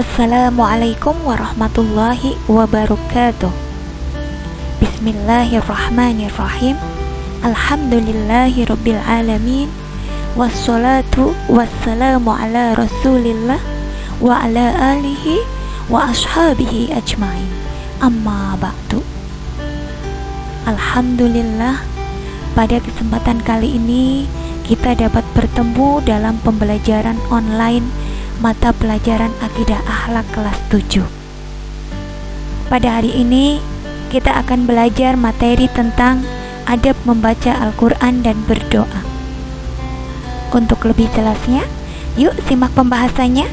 Assalamualaikum warahmatullahi wabarakatuh. Bismillahirrahmanirrahim. Alhamdulillahirabbil alamin. Wassalatu wassalamu ala Rasulillah wa ala alihi wa ashabihi ajmain. Amma ba'du. Alhamdulillah, pada kesempatan kali ini kita dapat bertemu dalam pembelajaran online mata pelajaran Akidah Akhlak kelas 7. Pada hari ini kita akan belajar materi tentang adab membaca Al-Quran dan berdoa. Untuk lebih jelasnya, yuk simak pembahasannya.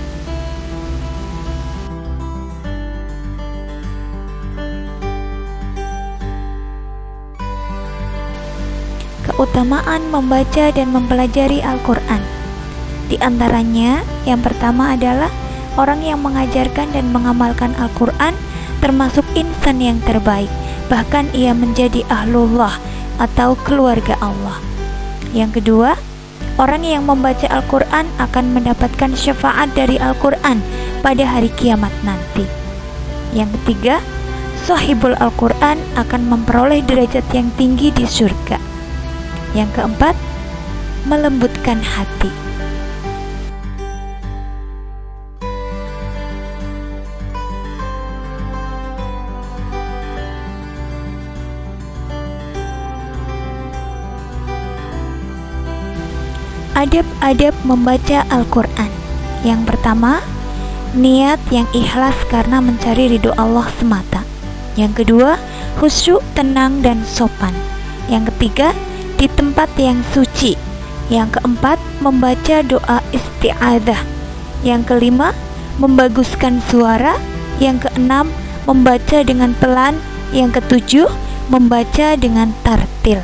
Keutamaan membaca dan mempelajari Al-Quran. Di antaranya, yang pertama adalah orang yang mengajarkan dan mengamalkan Al-Quran termasuk insan yang terbaik, bahkan ia menjadi ahlullah atau keluarga Allah. Yang kedua, orang yang membaca Al-Quran akan mendapatkan syafaat dari Al-Quran pada hari kiamat nanti. Yang ketiga, sahibul Al-Quran akan memperoleh derajat yang tinggi di surga. Yang keempat, melembutkan hati. Adab-adab membaca Al-Quran. Yang pertama, niat yang ikhlas karena mencari ridho Allah semata. Yang kedua, khusyuk, tenang, dan sopan. Yang ketiga, di tempat yang suci. Yang keempat, membaca doa isti'adzah. Yang kelima, membaguskan suara. Yang keenam, membaca dengan pelan. Yang ketujuh, membaca dengan tartil.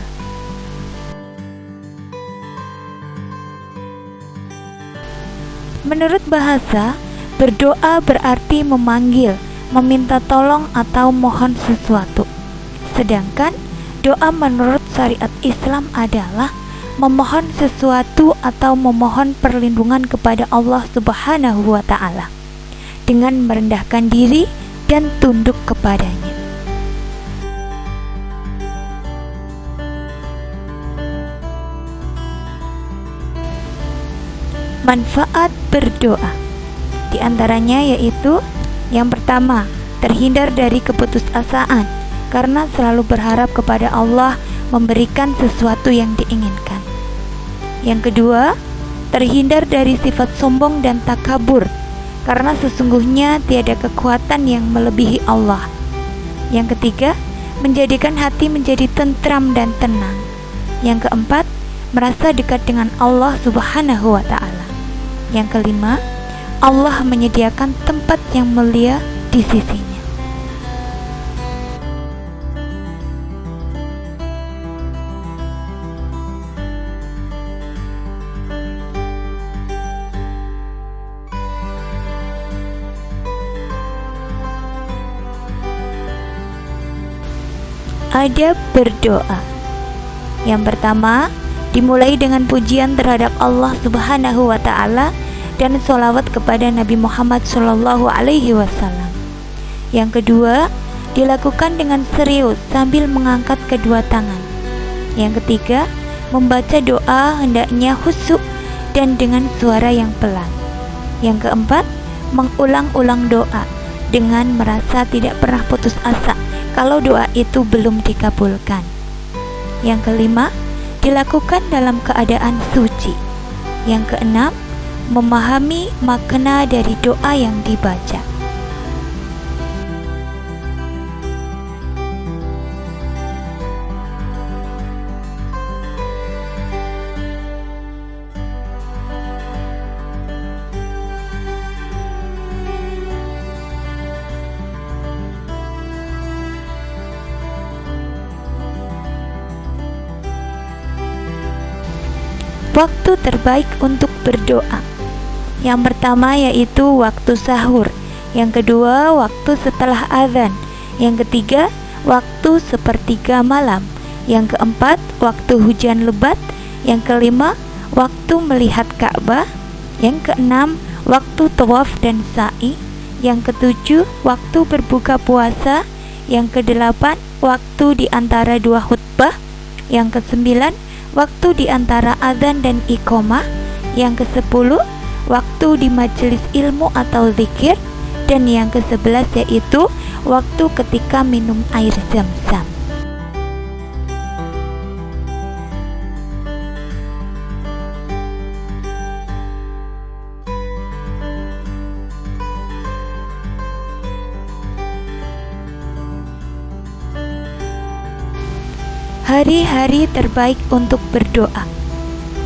Menurut bahasa, berdoa berarti memanggil, meminta tolong atau mohon sesuatu. Sedangkan doa menurut syariat Islam adalah memohon sesuatu atau memohon perlindungan kepada Allah Subhanahu wa Ta'ala dengan merendahkan diri dan tunduk kepadanya. Manfaat berdoa. Di antaranya yaitu yang pertama, terhindar dari keputusasaan karena selalu berharap kepada Allah memberikan sesuatu yang diinginkan. Yang kedua, terhindar dari sifat sombong dan takabur karena sesungguhnya tiada kekuatan yang melebihi Allah. Yang ketiga, menjadikan hati menjadi tentram dan tenang. Yang keempat, merasa dekat dengan Allah Subhanahu wa Ta'ala. Yang kelima, Allah menyediakan tempat yang mulia di sisinya. Adab berdoa. Yang pertama, dimulai dengan pujian terhadap Allah Subhanahu wa Ta'ala dan sholawat kepada Nabi Muhammad SAW. Yang kedua, dilakukan dengan serius sambil mengangkat kedua tangan. Yang ketiga, membaca doa hendaknya khusyuk dan dengan suara yang pelan. Yang keempat, mengulang-ulang doa dengan merasa tidak pernah putus asa kalau doa itu belum dikabulkan. Yang kelima, dilakukan dalam keadaan suci. Yang keenam, memahami makna dari doa yang dibaca. Waktu terbaik untuk berdoa. Yang pertama yaitu waktu sahur. Yang kedua, waktu setelah azan. Yang ketiga, waktu sepertiga malam. Yang keempat, waktu hujan lebat. Yang kelima, waktu melihat Ka'bah. Yang keenam, waktu tawaf dan sa'i. Yang ketujuh, waktu berbuka puasa. Yang kedelapan, waktu di antara dua khutbah. Yang kesembilan, waktu di antara azan dan iqamah. Yang kesepuluh, waktu di majelis ilmu atau zikir. Dan yang ke-11 yaitu waktu ketika minum air zam-zam. Hari-hari terbaik untuk berdoa.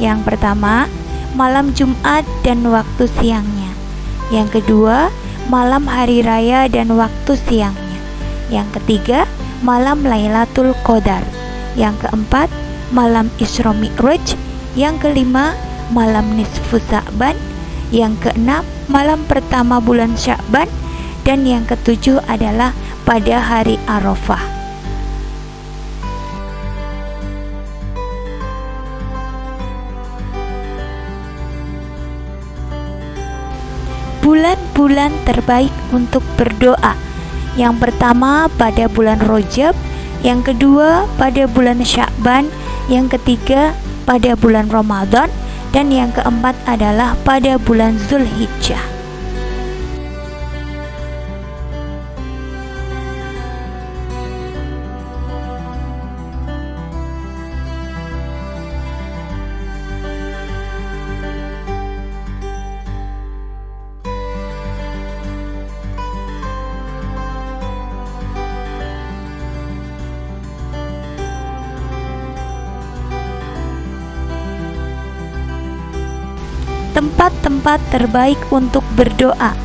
Yang pertama, malam Jumat dan waktu siangnya. Yang kedua, malam hari raya dan waktu siangnya. Yang ketiga, malam Lailatul Qadar. Yang keempat, malam Isra Mi'raj. Yang kelima, malam nisfu Sya'ban. Yang keenam, malam pertama bulan Sya'ban. Dan yang ketujuh adalah pada hari Arafah. Bulan-bulan terbaik untuk berdoa. Yang pertama pada bulan Rajab, yang kedua pada bulan Sya'ban, yang ketiga pada bulan Ramadan, dan yang keempat adalah pada bulan Zulhijjah. Tempat-tempat terbaik untuk berdoa.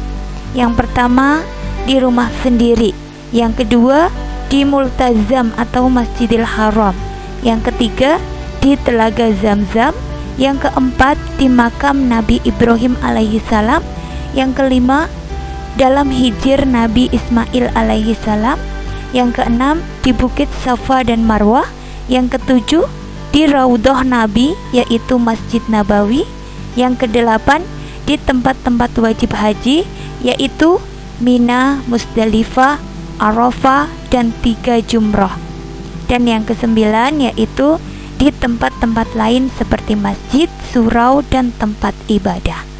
Yang pertama, di rumah sendiri. Yang kedua, di Multazam atau Masjidil Haram. Yang ketiga, di Telaga Zam-Zam. Yang keempat, di makam Nabi Ibrahim alaihissalam. Yang kelima, dalam hijir Nabi Ismail alaihissalam. Yang keenam, di Bukit Safa dan Marwah. Yang ketujuh, di Raudhah Nabi, yaitu Masjid Nabawi. Yang kedelapan, di tempat-tempat wajib haji, yaitu Mina, Musdalifah, Arafah, dan 3 jumroh. Dan yang kesembilan yaitu di tempat-tempat lain seperti masjid, surau, dan tempat ibadah.